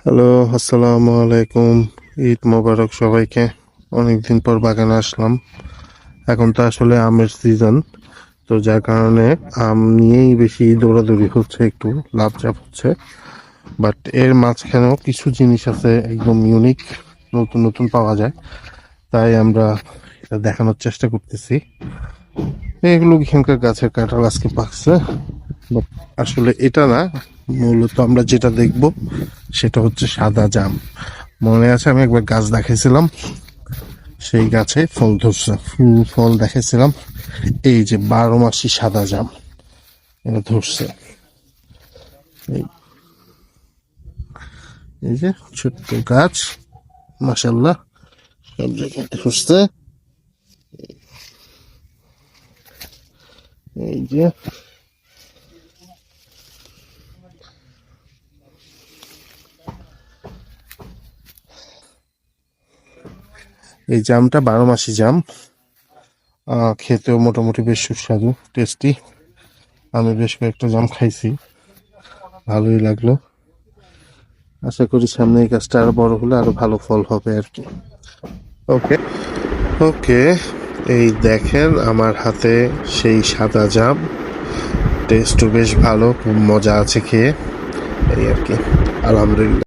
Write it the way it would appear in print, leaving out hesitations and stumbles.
Hello, আসসালামু আলাইকুম। ঈদ মোবারক সবাইকে। অনেকদিন পর বাগানে আসলাম। এখন তো আসলে আমের সিজন, তো যার কারণে আম নিয়েই বেশি দৌড়াদৌড়ি হচ্ছে, একটু লাভঝাপ হচ্ছে। বাট এর মাঝখানেও কিছু জিনিস আছে একদম ইউনিক, নতুন নতুন পাওয়া যায়, তাই আমরা এটা দেখানোর চেষ্টা করতেছি। এগুলো এখানকার গাছের কাঁঠাল আজকে পাকছে, বাট আসলে এটা না। মূলত আমরা যেটা দেখব সেটা হচ্ছে সাদা জাম। মনে আছে আমি একবার গাছ দেখাইছিলাম, সেই গাছে ফল ধরছে, ফুল ফল দেখাইছিলাম। এই যে 12 মাসি সাদা জাম, এটা ধরছে। এই এই যে ছোট্ট গাছ, মাশাল্লাহ, সব জায়গায় ধরছে। এই যে এই জামটা 12 মাসি জাম। খেতেও মোটামুটি বেশ সুস্বাদু, টেস্টি। আমি বেশ কয়েকটা জাম খাইছি, ভালোই লাগলো। আশা করি সামনে এই গাছটা আরো বড় হলে আরো ভালো ফল হবে আর কি। ওকে ওকে, এই দেখেন আমার হাতে সেই সাদা জাম। টেস্টও বেশ ভালো, খুব মজা আছে খেয়ে, এই আর কি। আলহামদুলিল্লাহ।